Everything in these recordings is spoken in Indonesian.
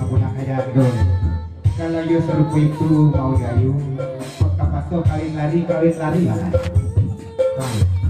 kabunak ayadon. Kalau yo serupu itu mau gayu, kota paso kawin lari lah. Bang.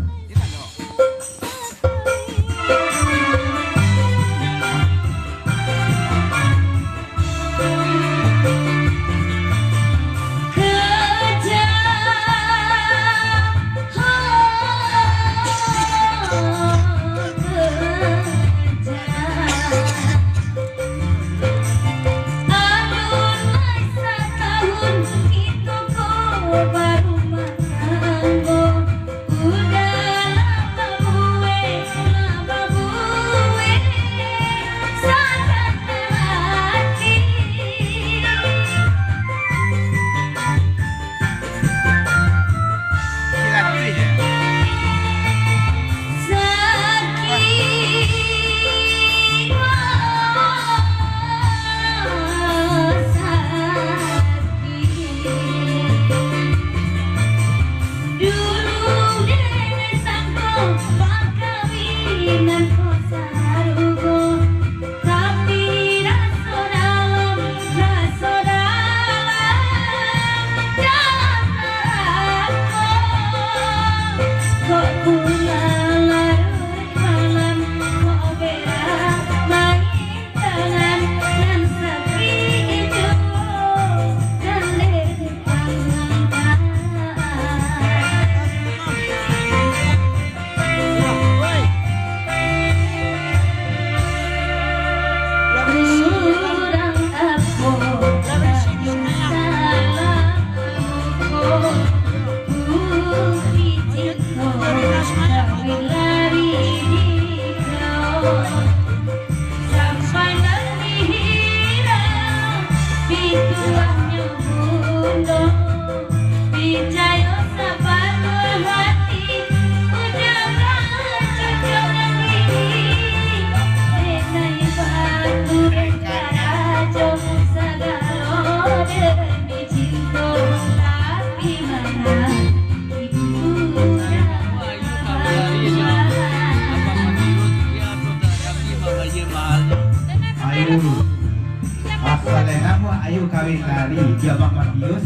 Ayu kawin lari dia Bang Matius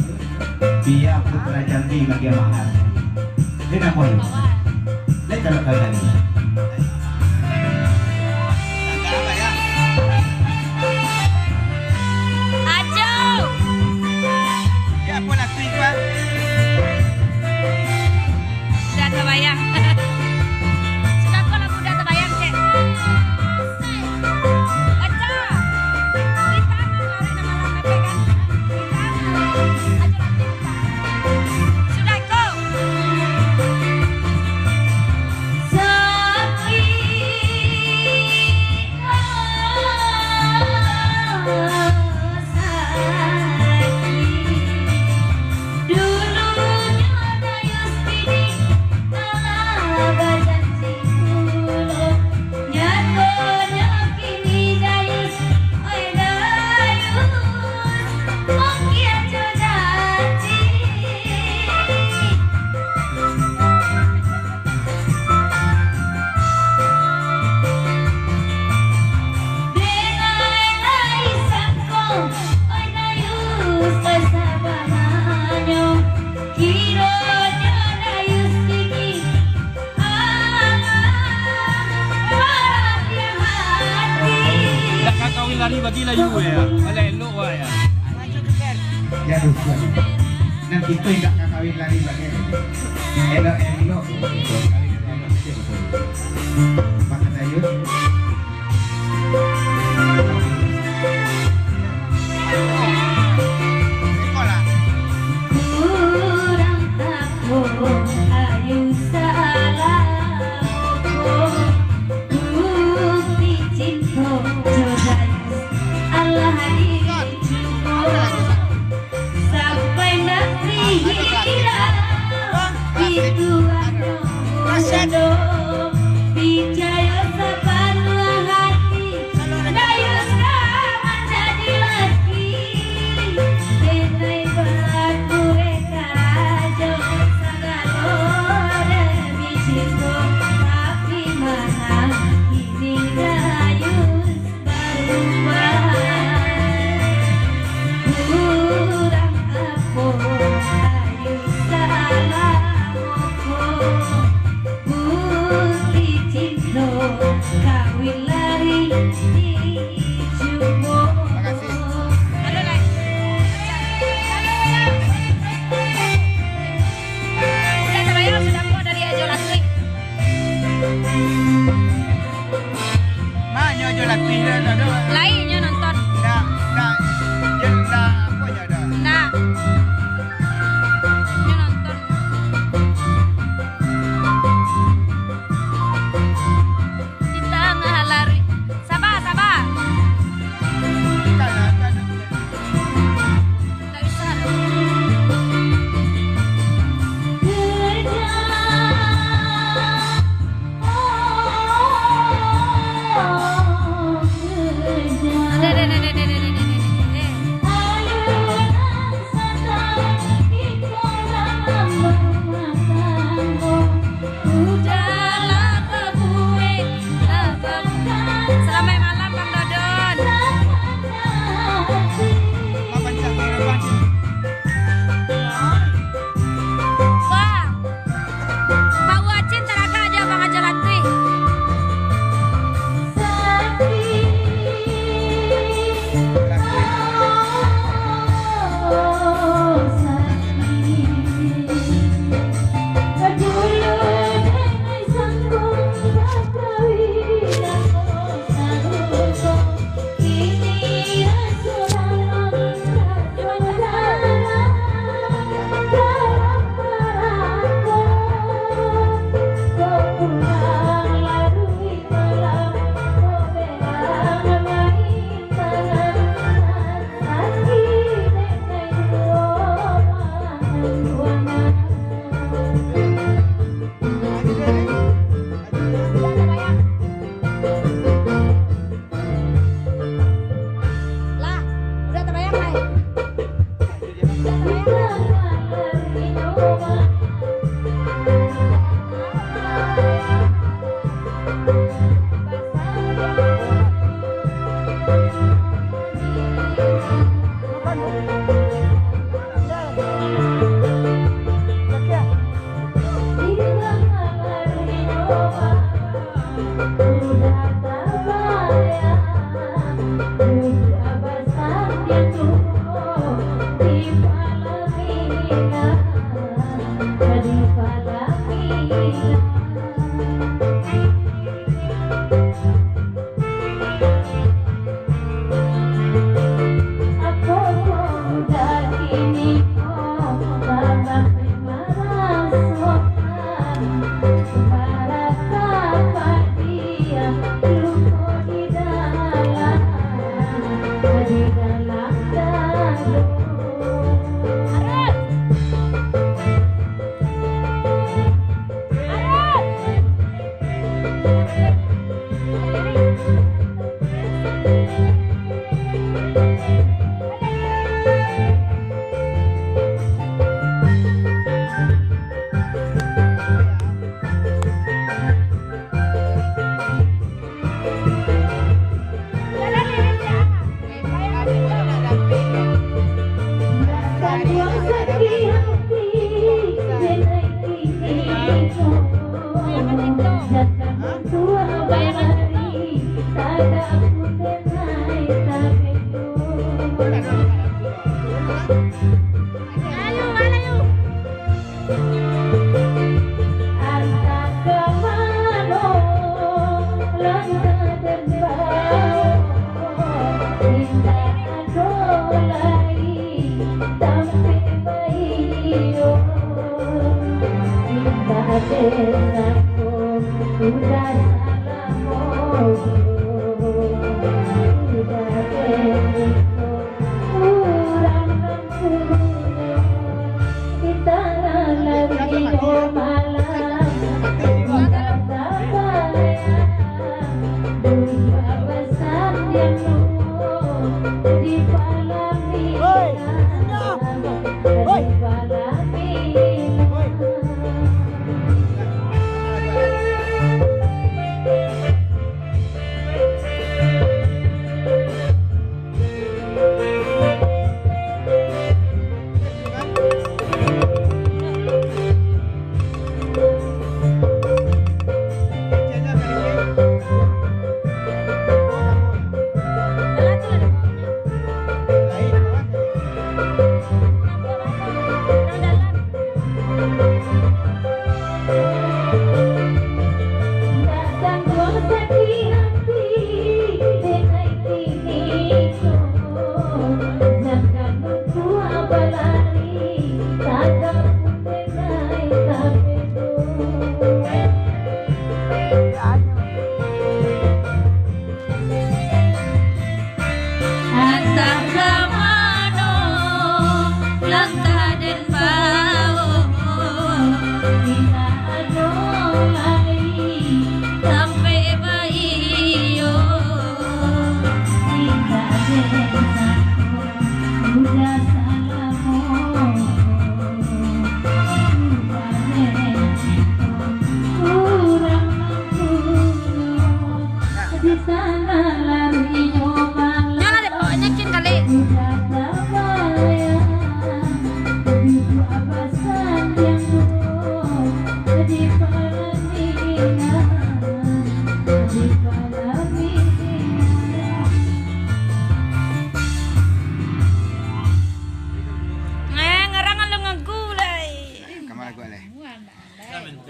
dia putra Jambi bagi mahal ini nak boleh lihat kalau kalian ini Ajo ya pun aku ikut sudah terbayang sudah kok lagu udah terbayang cek lari bagi layu ya, boleh elok wah ya. ya dusun nanti itu enggak kawin lari lagi elok maka saya Itu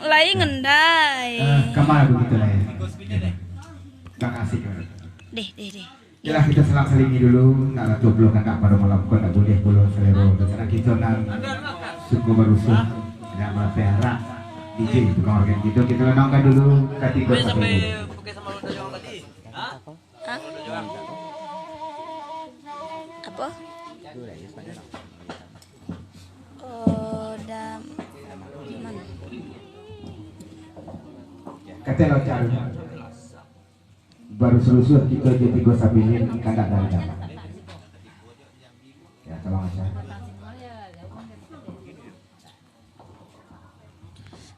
Lai ngendai. Kamar begitu lah ya. Terima kasih. Deh. Yalah kita selang-selingi dulu. Nak jomblo kan tak pada malam kau tak boleh pulau selero. Karena kita nang suku berusuh tidak berpera. DJ tukang organ gitu kita lenongkan dulu kategori sampai pakai sama lo yang tadi. Hah? Apa? Oh, dam. Mana? Kata lo cari baru selusur kita jadi gue sabilin kandak dari dapat. Ya tolong aja.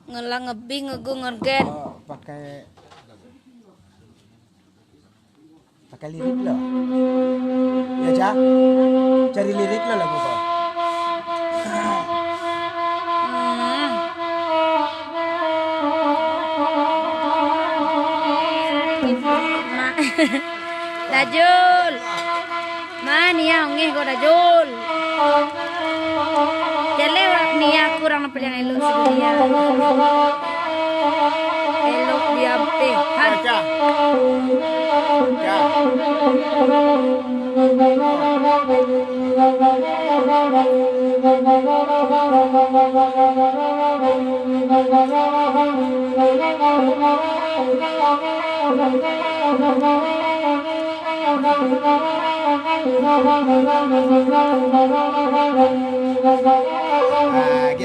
Ngelang ngebing ngegu ngergen. Oh, pakai lirik lo. Ya, Cak. Cari lirik lo lagu kok. Dajul. Mana ya ngeh kau dajul. Jale nia kurang apa yang elok dia. Elok dia pe. Baca.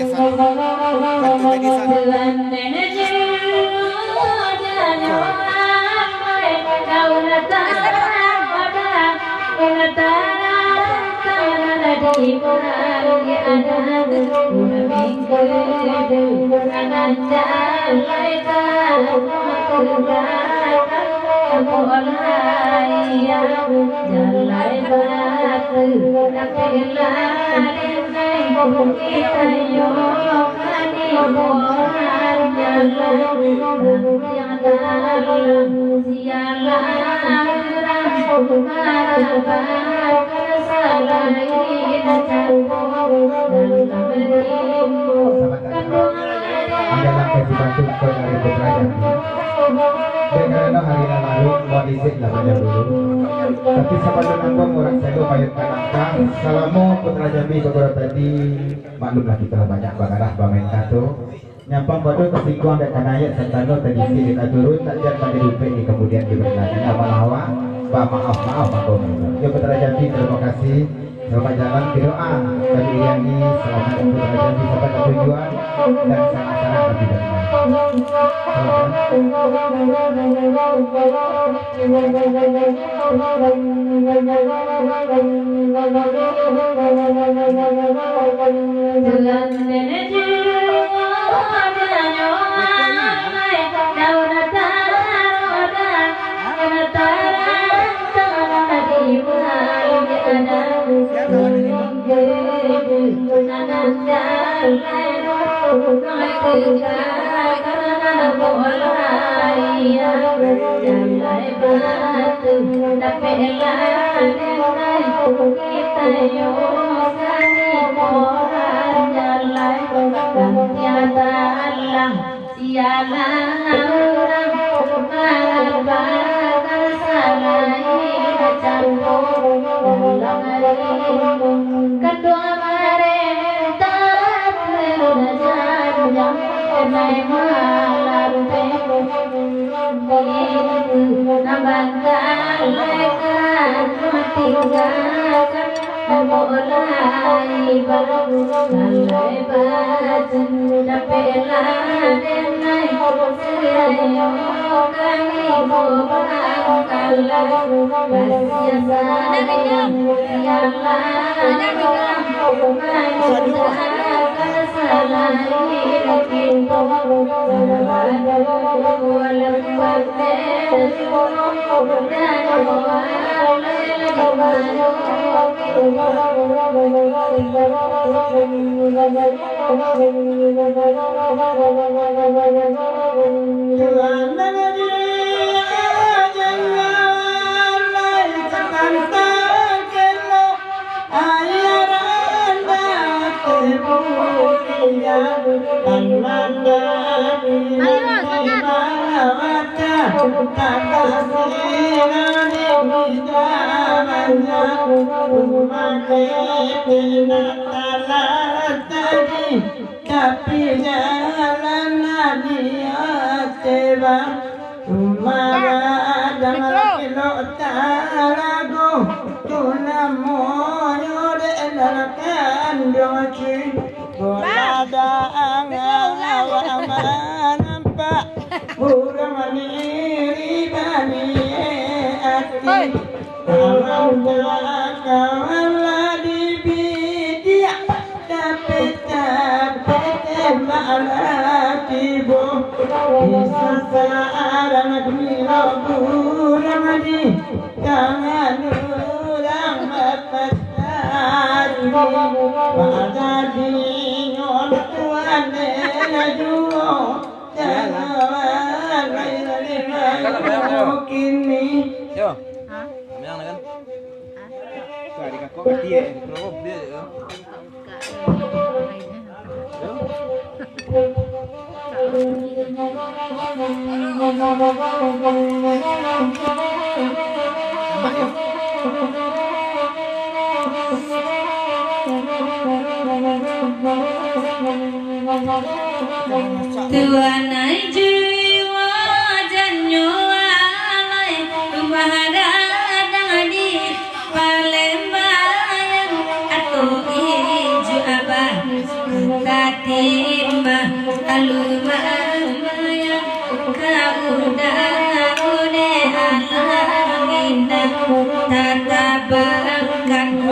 Gesan. Bantu tadi san. Adalah kejibantu kau dari Putra Jambi. Karena hari lalu mau disit lah banyak dulu. Tapi sebelum nanggung orang selalu bayar kanangka. Salamu Putra Jambi beberapa tadi maklumlah kita lah banyak bakalah bamain kato. Nyampang bodoh kesingkuang dan kanaya sentano tadi sini turun tak jangan pada lupa ini kemudian diberkati apa lawa. Maaf aku. Ya Putra Jambi terima kasih. Selamat jalan doa bagi Yani, selamat untuk Jambi sampai ke tujuan dan sangat-sangat lebih dari Tuhan jiwa janyo alai bahada di palem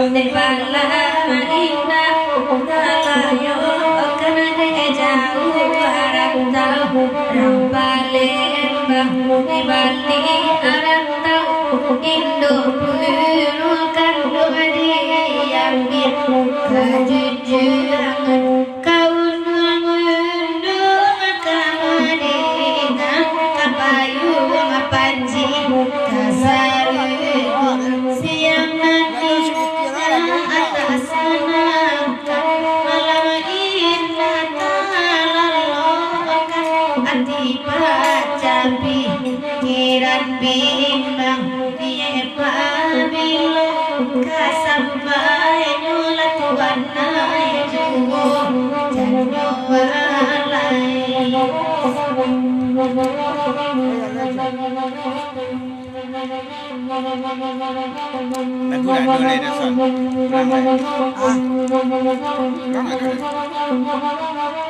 de bala ina dalayo kana de jauh harap tahu rampale bang di bali harap tahu indo puru kandu yang kejujuran kau nundu kamadina kapayung panji kasaru siang nanti atas sana malam indah talalokan ati baca pikiran bimbang dia pabilo kasampai nyulat warna juwo janyo walai Lagu dah boleh dah son. Ah.